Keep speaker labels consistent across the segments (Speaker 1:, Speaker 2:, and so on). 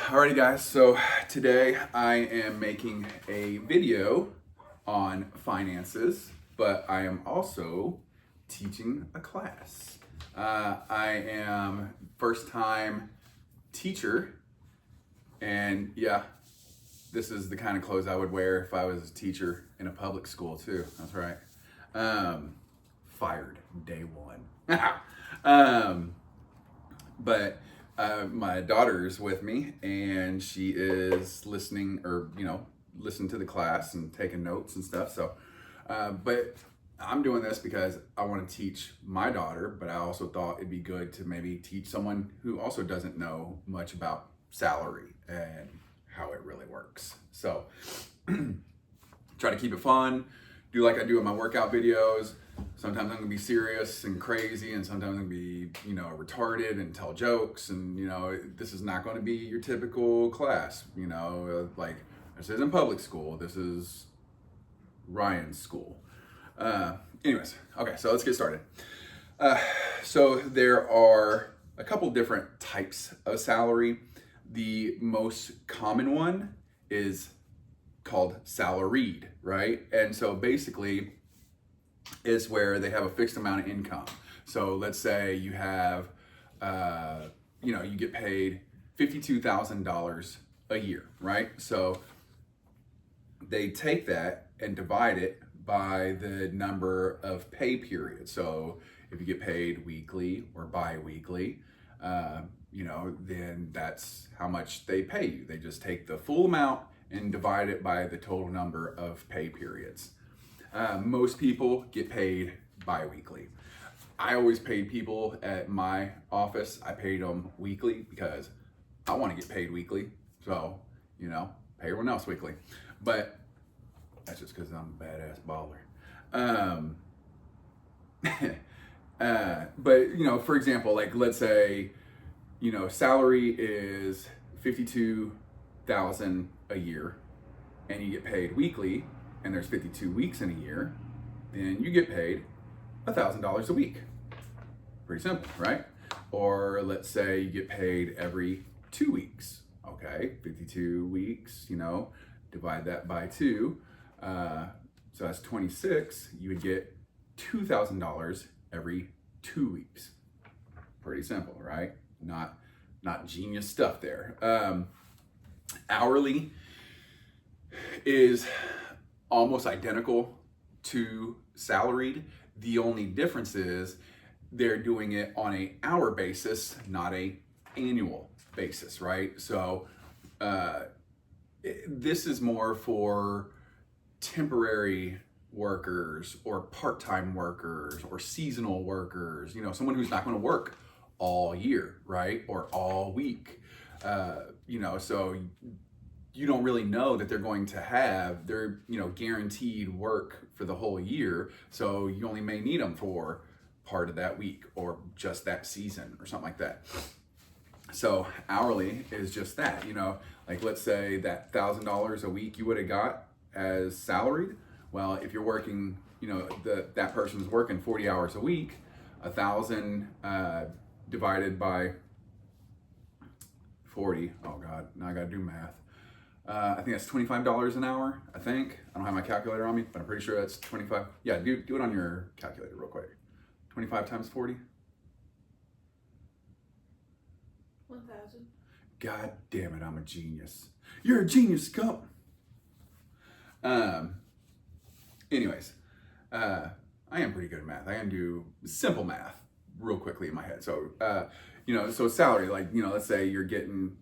Speaker 1: Alrighty guys, so today I am making a video on finances, but I am also teaching a class. I am first time teacher, and yeah, this is the kind of clothes I would wear if I was a teacher in a public school too. That's right. Fired day one. But my daughter's with me, and she is listening, or listening to the class and taking notes and stuff. So, but I'm doing this because I want to teach my daughter, but I also thought it'd be good to maybe teach someone who also doesn't know much about salary and how it really works. So, try to keep it fun. Do like I do in my workout videos. Sometimes I'm gonna be serious and crazy, and sometimes I'm gonna be, retarded and tell jokes. And this is not going to be your typical class. Like this isn't public school. This is Ryan's school. Anyways, okay, so let's get started. So there are a couple different types of salary. The most common one is called salaried, right? And so basically, is where they have a fixed amount of income. So let's say you have, you get paid $52,000 a year, right? So they take that and divide it by the number of pay periods. So if you get paid weekly or bi-weekly, then that's how much they pay you. They just take the full amount and divide it by the total number of pay periods. Most people get paid bi-weekly. I always paid people at my office, I paid them weekly because I want to get paid weekly. So, pay everyone else weekly. But that's just because I'm a badass baller. But, for example, like let's say, salary is $52,000 a year and you get paid weekly, and there's 52 weeks in a year, then you get paid $1,000 a week. Pretty simple, right? Or let's say you get paid every 2 weeks. Okay, 52 weeks, divide that by 2. So that's 26. You would get $2,000 every 2 weeks. Pretty simple, right? Not genius stuff there. Hourly is almost identical to salaried. The only difference is they're doing it on an hour basis, not a annual basis, right? So this is more for temporary workers or part-time workers or seasonal workers, someone who's not going to work all year, right? Or all week. So you don't really know that they're going to have their, guaranteed work for the whole year. So you only may need them for part of that week or just that season or something like that. So hourly is just that, like let's say that $1,000 a week you would have got as salaried. Well, if you're working, that person's working 40 hours a week, 1,000 divided by 40. Oh God, now I gotta do math. I think that's $25 an hour, I think. I don't have my calculator on me, but I'm pretty sure that's 25. Yeah, do it on your calculator real quick. 25 times 40?
Speaker 2: 1,000.
Speaker 1: God damn it, I'm a genius. You're a genius, Scump. Anyways, I am pretty good at math. I can do simple math real quickly in my head. So, so salary, like, let's say you're getting,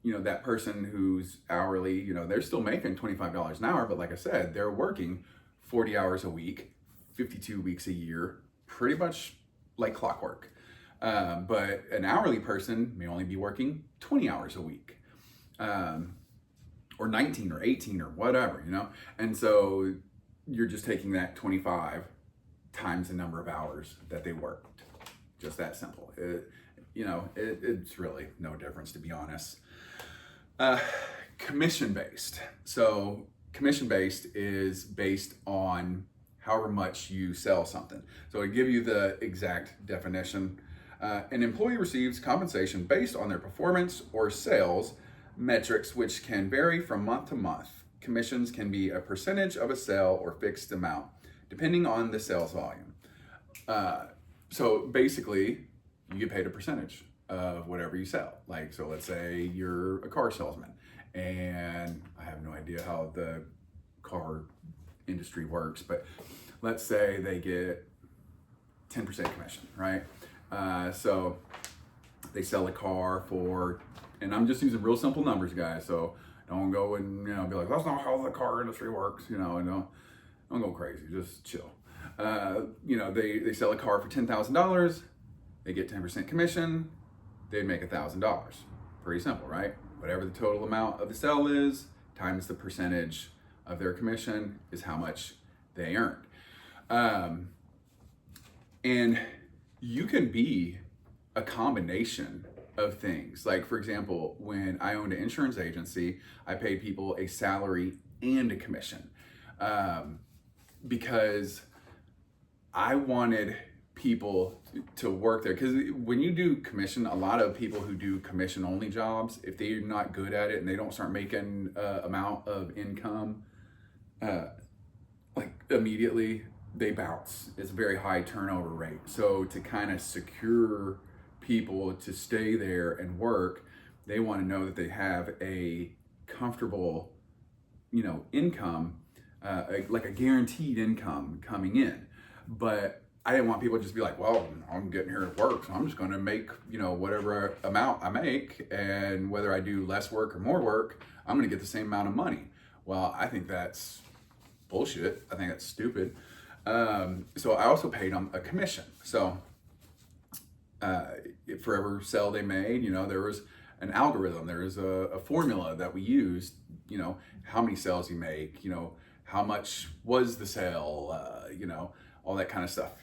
Speaker 1: that person who's hourly, they're still making $25 an hour, but like I said, they're working 40 hours a week, 52 weeks a year, pretty much like clockwork. But an hourly person may only be working 20 hours a week, or 19 or 18 or whatever, And so you're just taking that 25 times the number of hours that they worked. Just that simple. It's really no difference, to be honest. Commission-based. So commission-based is based on however much you sell something. So to give you the exact definition, an employee receives compensation based on their performance or sales metrics which can vary from month to month. Commissions can be a percentage of a sale or fixed amount, depending on the sales volume. So basically, you get paid a percentage of whatever you sell. Like, so let's say you're a car salesman, and I have no idea how the car industry works, but let's say they get 10% commission, right? So they sell a car for, and I'm just using real simple numbers, guys. So don't go and be like, that's not how the car industry works, and don't go crazy. Just chill. They sell a car for $10,000. They get 10% commission. They make $1,000. Pretty simple, right? Whatever the total amount of the sale is times the percentage of their commission is how much they earned. And you can be a combination of things. Like, for example, when I owned an insurance agency, I paid people a salary and a commission because I wanted people to work there. Because when you do commission, a lot of people who do commission only jobs, if they're not good at it and they don't start making amount of income, like immediately they bounce. It's a very high turnover rate. So to kind of secure people to stay there and work, they want to know that they have a comfortable, income, like a guaranteed income coming in. But I didn't want people to just be like, well, I'm getting here to work, so I'm just going to make, whatever amount I make, and whether I do less work or more work, I'm going to get the same amount of money. Well, I think that's bullshit. I think that's stupid. So I also paid them a commission. So for every sale they made, there was an algorithm, there was a formula that we used, how many sales you make, how much was the sale, all that kind of stuff.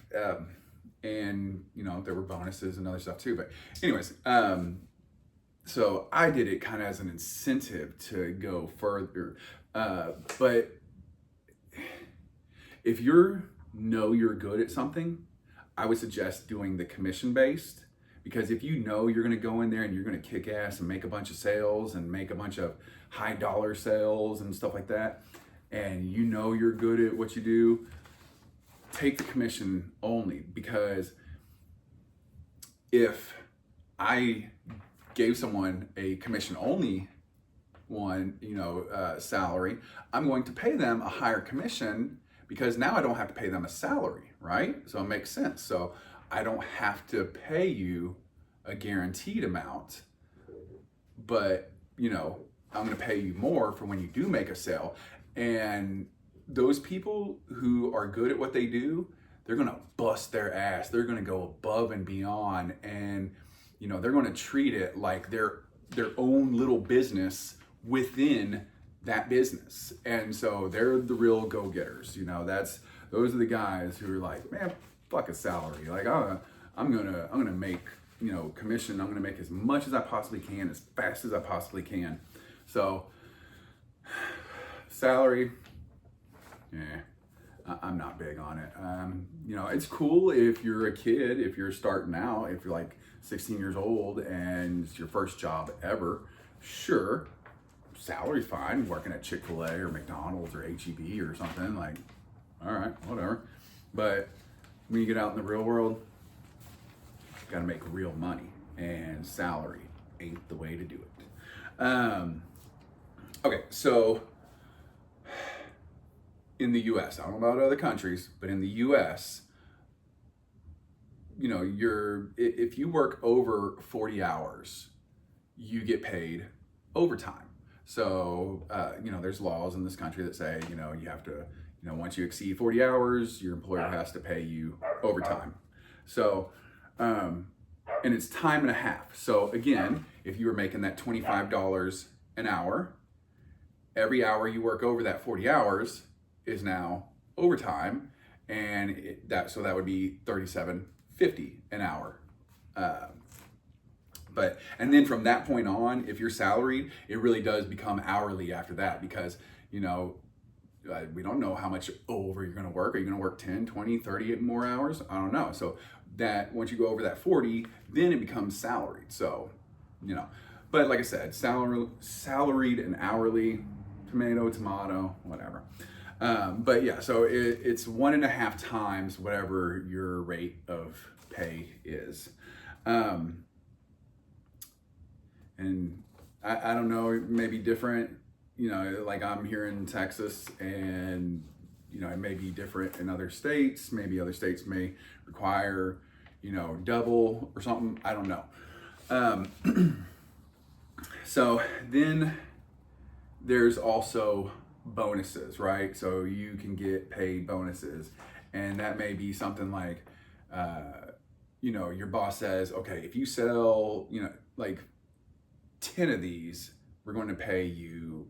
Speaker 1: And there were bonuses and other stuff too. But anyways, so I did it kind of as an incentive to go further. But if you're good at something, I would suggest doing the commission based, because if you're going to go in there and you're going to kick ass and make a bunch of sales and make a bunch of high dollar sales and stuff like that, and you're good at what you do, take the commission only. Because if I gave someone a commission only salary, I'm going to pay them a higher commission, because now I don't have to pay them a salary, right? So it makes sense. So I don't have to pay you a guaranteed amount, but I'm going to pay you more for when you do make a sale. And those people who are good at what they do, they're going to bust their ass. They're going to go above and beyond, and they're going to treat it like their own little business within that business. And so they're the real go-getters. Those are the guys who are like, man, fuck a salary. Like, I'm gonna make commission. I'm gonna make as much as I possibly can, as fast as I possibly can. So salary, I'm not big on it. It's cool if you're a kid, if you're starting out, if you're like 16 years old and it's your first job ever, sure, salary's fine, working at Chick-fil-A or McDonald's or H-E-B or something, like, all right, whatever. But when you get out in the real world, you gotta make real money, and salary ain't the way to do it. Okay, so in the US, I don't know about other countries, but in the US, if you work over 40 hours, you get paid overtime. So, there's laws in this country that say, you have to, once you exceed 40 hours, your employer has to pay you overtime. So, and it's time and a half. So again, if you were making that $25 an hour, every hour you work over that 40 hours is now overtime. And so that would be $37.50 an hour. And then from that point on, if you're salaried, it really does become hourly after that, because, we don't know how much over you're going to work. Are you going to work 10, 20, 30 more hours? I don't know. So that once you go over that 40, then it becomes salaried. So, But like I said, salaried and hourly, tomato, whatever. But yeah, so it's 1.5 times whatever your rate of pay is. And I don't know, it may be different, like I'm here in Texas, and it may be different in other states. Maybe other states may require, double or something. I don't know. So then there's also bonuses, right? So you can get paid bonuses, and that may be something like, your boss says, okay, if you sell, like 10 of these, we're going to pay you,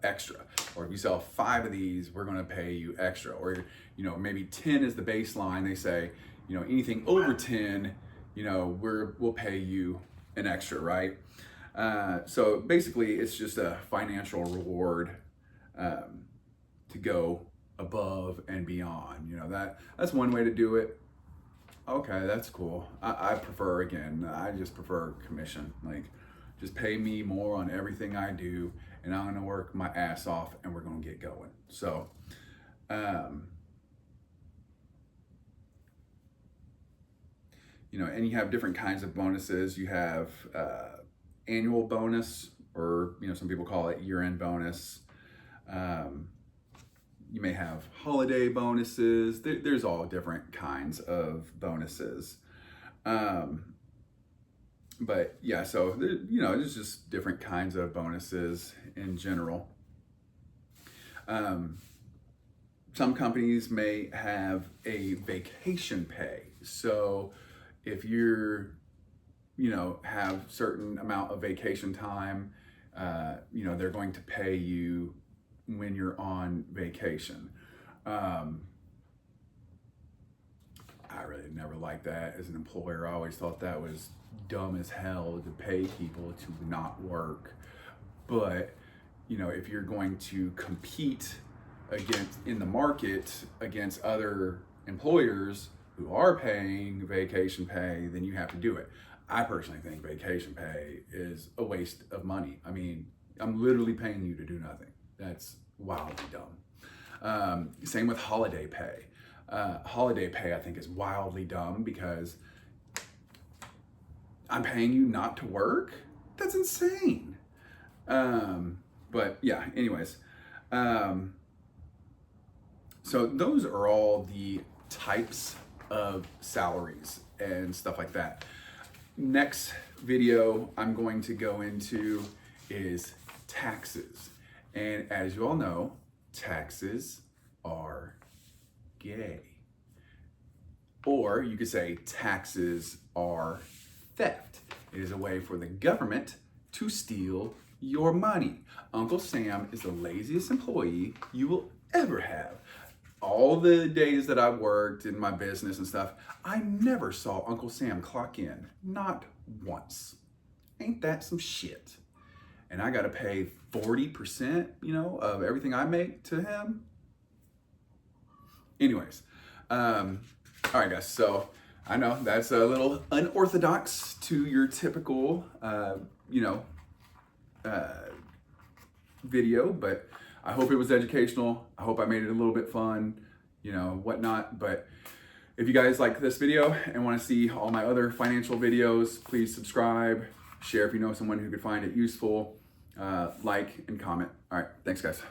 Speaker 1: extra. Or if you sell 5 of these, we're going to pay you extra. Or, maybe 10 is the baseline. They say, anything over 10, we'll pay you an extra, right? So basically it's just a financial reward, to go above and beyond. That's one way to do it. Okay, that's cool. I prefer commission. Like, just pay me more on everything I do, and I'm gonna work my ass off, and we're gonna get going. So, and you have different kinds of bonuses. You have annual bonus, or some people call it year-end bonus. You may have holiday bonuses. There's all different kinds of bonuses. But yeah, so there's just different kinds of bonuses in general. Some companies may have a vacation pay. So if you're, have certain amount of vacation time, they're going to pay you when you're on vacation. I really never liked that as an employer. I always thought that was dumb as hell to pay people to not work. But, if you're going to compete in the market against other employers who are paying vacation pay, then you have to do it. I personally think vacation pay is a waste of money. I mean, I'm literally paying you to do nothing. That's wildly dumb. Same with holiday pay. Holiday pay, I think, is wildly dumb because I'm paying you not to work? That's insane. But yeah, anyways. So those are all the types of salaries and stuff like that. Next video I'm going to go into is taxes. And as you all know, taxes are gay. Or you could say taxes are theft. It is a way for the government to steal your money. Uncle Sam is the laziest employee you will ever have. All the days that I've worked in my business and stuff, I never saw Uncle Sam clock in. Not once. Ain't that some shit? And I gotta pay 40%, of everything I make to him. Anyways, all right, guys. So I know that's a little unorthodox to your typical, video, but I hope it was educational. I hope I made it a little bit fun, whatnot. But if you guys like this video and want to see all my other financial videos, please subscribe, share if you know someone who could find it useful, like and comment. All right, thanks guys.